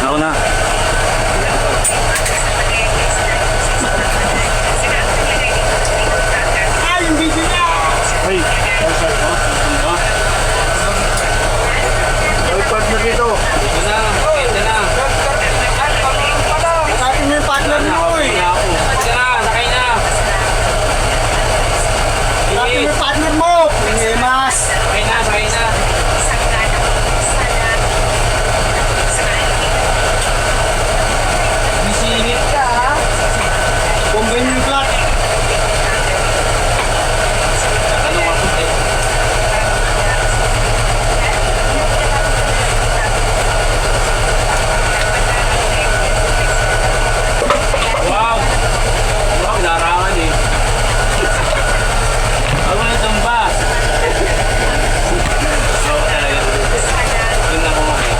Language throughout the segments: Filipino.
Ako na. Ay, yung video niya! Ay, ay, partner dito. Ito na. Nakapin mo yung partner mo eh! Ito na, sakay na. Nakapin mo yung partner mo! Pingimas! Sakay na. Bisingit ka ha. Combine yung clutch! Ano ka po eh? Wow! Wow, larangan eh. Ako na tumba. Oo, talaga. Yun lang ako eh.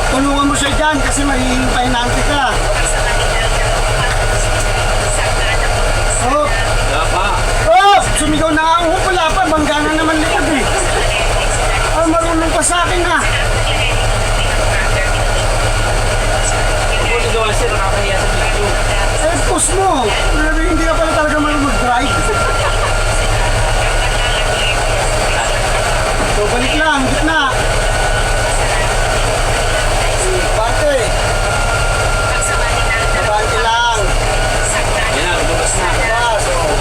Tulungan mo siya dyan kasi mahihintay nante ka. Oh! Wala pa. Oh! Sumigaw na ako. Wala pa. Bangga na naman likod eh. Ay, marunong pa sa akin ah. Ako na gawa siya, nakakahiya sa video. Eh, push mo. Hindi ka pala talaga marunong mag-drive. So, balik lang. Gitna. Bante. Bante lang. Yan na, lumabas na. Bas. Oh.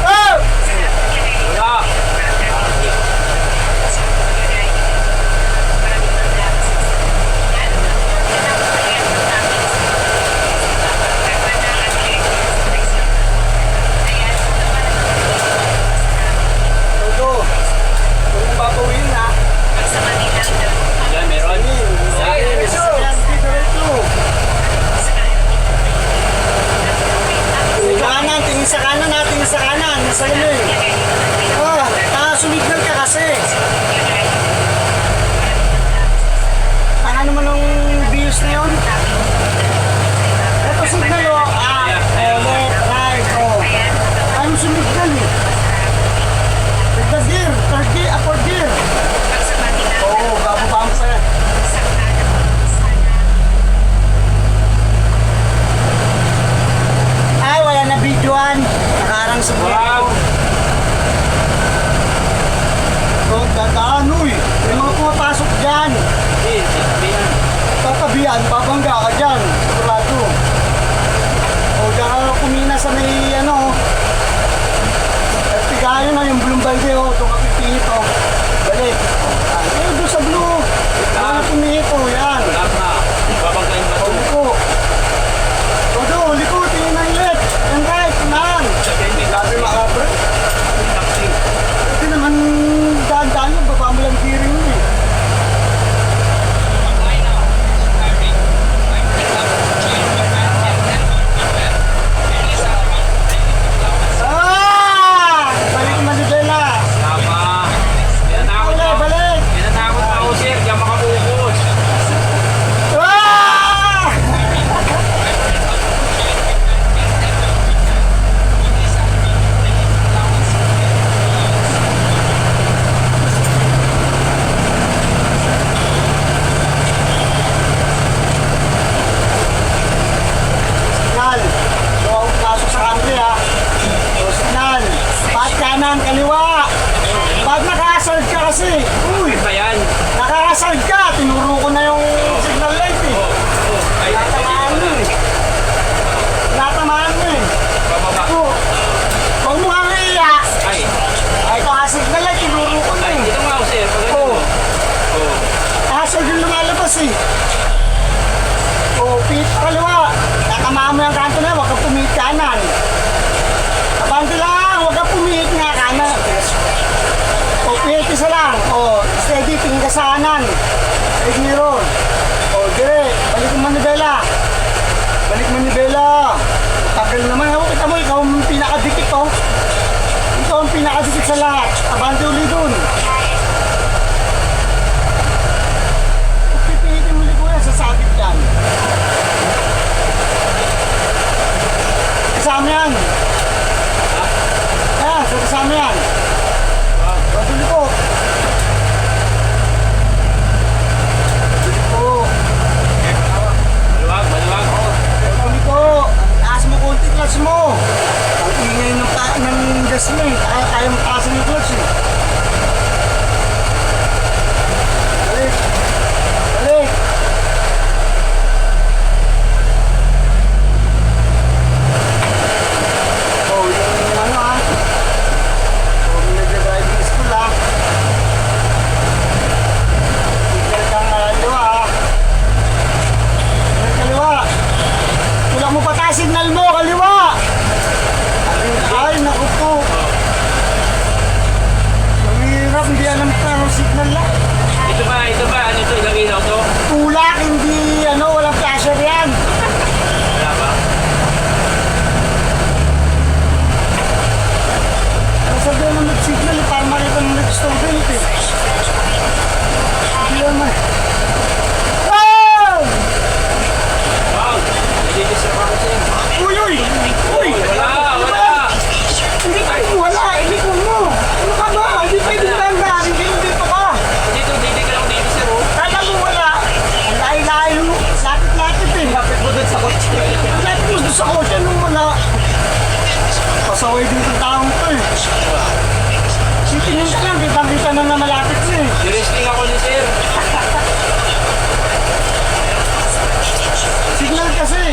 Oh! Wala. Todo. Huwag mong babawin ha. Yan, meron. Yan, diretso. Tingin sa kanan ha. Tingin sa kanan. Nasa limit. Oh, sumignal ka kasi. Ano naman ang views na yun? Ito signal oh. Left, right, oh. Ano sumignal eh? Third gear, upward gear. Oo, bababaan pa yan. Ay, wala na videoan. Nakarang sa buhay. Wow. Oh, dadaan, uy. May mga pumapasok dyan. Tatabihan, babangga ka dyan. Sigurado. O, dyan ka kumina sa may, tigayo na yung Bloom Balde, o. Doon ka pipihit, o. Balik. Ay, doon sa blue. Doon ka pumihit, o. Yan. Wala na. Babangkain ba O, ito? liko. O, doon, liko. Tingin ng left. And right. Unahan. Sabi makabre. Ito naman, daan-daan mo. Baba mo lang tiring mo, eh. Balik Manila. Tama. Tinatakot Wala, ako. balik. Tinatakot ako, sir. Diyan makabukos. Ah! Signal. So, pasok sa country ha. So, signal. Pat kanan, kaliwa. Pag naka-hazard ka kasi. Uy, Ba yan? naka-hazard ka. Tinuro ko na yung signal light eh. Ay, Natamaan mo eh. Natamaan mo eh. Pababa. Oh, huwag mo kang iiyak. Ay. Ay, ito ka-signal light. Tinuro ko na Ay, eh. dito nga ako, sir. Pag Oh. Oh. Hazard yung lumalabas eh. O, pihit pa kaliwa. Tatamaan mo yung kanto na, huwag kang pumihit kanan. Abante lang, huwag kang pumihit nga kanan. O, pihit isa lang. O, steady, tingin ka sa kanan. Side mirror. O, dire, balik mo manibela. Balik manibela. Tagal naman, kita mo, ikaw ang pinakadikit oh. Ikaw ang pinakadikit sa lahat. Abante uli dun. Pipihitin mo li kuya sa sabit yan. Kasama yan. Ayan, so kasama yan. Patuloy ko. tingin ka lang, kitang-kita na malapit siya eh. Niresting ako ni sir. Signal kasi.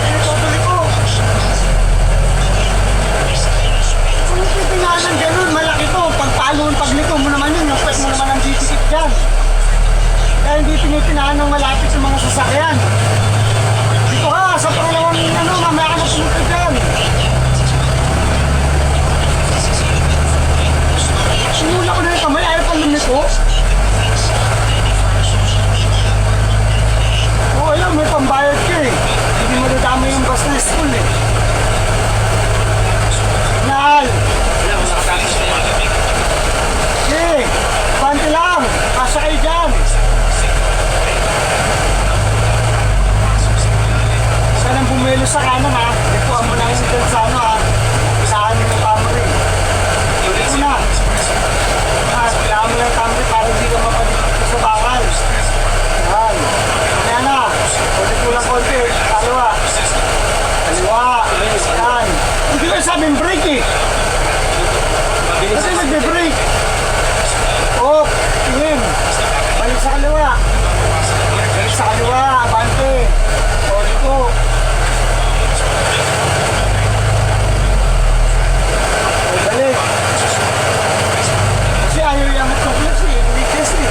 Eh, tutuloy ko. Kung titinaan ng ganun, malaki to. Pagpalon, pagliko mo naman yun, napwet mo naman ang dikit dyan. Kaya hindi tinitinaan ng malapit sa mga sasakyan. Dito ka, sa pangalawang mamaya ka na pumunta dyan. Sinula ko na yung kamay, ayaw pang lumiko. Oo, alam, may pambayad ka eh. Hindi mo nadama yung bus na school eh. Nahal! Wala, nakatapos na yan. Okay, bante lang. Kasya kayo dyan. Huwag ka nang bumelo sa kanan ha. Ikuha mo na yung dyan sa ano ha. Isahan mo yung camera eh. Ulit mo na. Kailangan mo lang yung camera para hindi ka mapadikit sa bakal. Yan. Kaya na. Ulit mo lang konti. Kaliwa. Kaliwa. Yan. Hindi ko sabing brake eh. Mabilis Kasi ako. nagbe-brake. Oh, tingin. Balik sa kaliwa. Balik sa kaliwa. Abante. O, dito. O, balik. Kasi ayaw yung tuklas eh. Hindi kasi.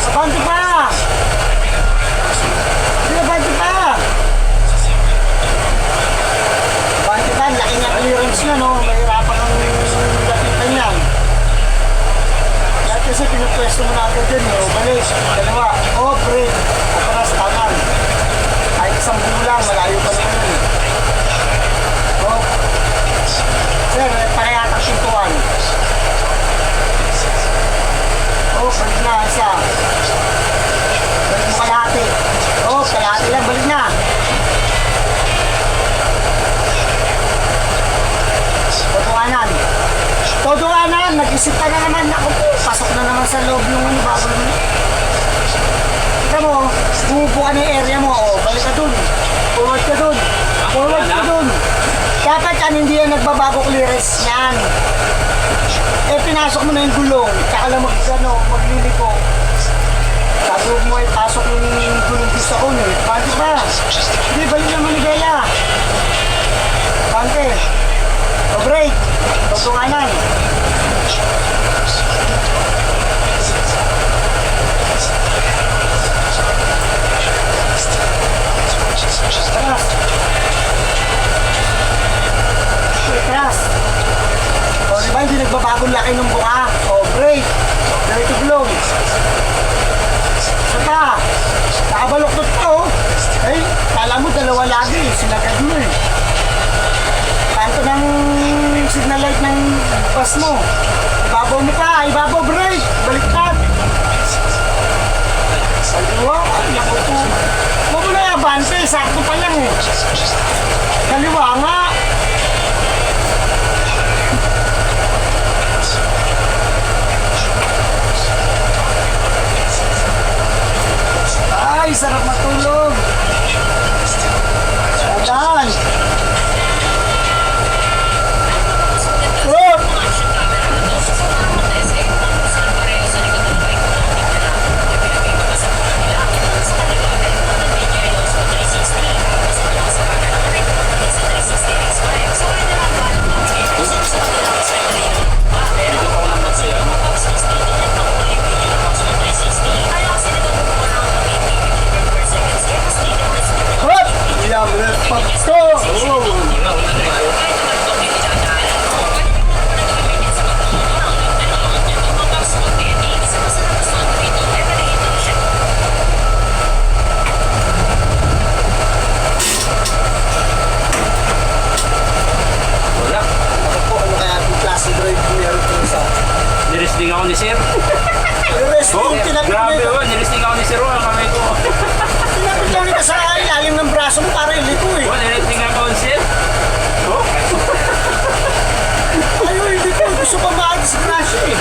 Abante pa. Sige, abante pa. Bakit ba? Laki nga clearance nga, no? Mahirapan ang lapitan yan. Dahil kasi pinupwesto mo na agad dyan, eh. O, balik. Dalawa. O, break. Atras, kanan. Kahit isang bulang, malayo pa naman yun. O. Sir, pakayatang pintuan. O, balik na. Isa. Balik mo kalahati. O, kalahati lang. Balik na. Todoanan. Todoanan, nag-isip ka na naman. Ako po, pasok na naman sa loob yung ano, bago naman. Kita mo, bumubo ka na yung area mo. O, balik ka dun. Forward ka dun. Forward ka dun. Dapat yan, hindi yan nagbabago clearance yan. Eh, pinasok mo na yung gulong. Tsaka lang magliliko. Sabi mo ay pasok yung gulong gusto ko. Pante pa. Hindi, balik na manigaya. Pante. O break. Tutunganan. Taras. Taras. O diba hindi nagbabagong laki ng buka. O break. Break to blow. Saka. Nakabaloktot pa o. Eh, kala mo dalawa lagi. Sinagad mo eh. Kanto ng signal light ng bus mo. Ibabaw mo pa, ibabaw brake, baliktad. Kaliwa, naku po. Huwag mo na yabante, sakto pa lang eh. Kaliwa nga. Ay, sarap matulog. Adan. Oh! Hop! Yan, let's go! Wala. Ako po, ano kaya itong klase drive meron ko sa... Niresting ako ni sir. Resting, tinapit Grabe mo oh, niresting ako ni sir. Ang kamay ko. tinapit lang kita sa ilalim ng braso mo para iliko eh. Oh, niresting ako ni sir. Oh, Ayaw, hindi ko. Gusto pa ma-disgrasya eh.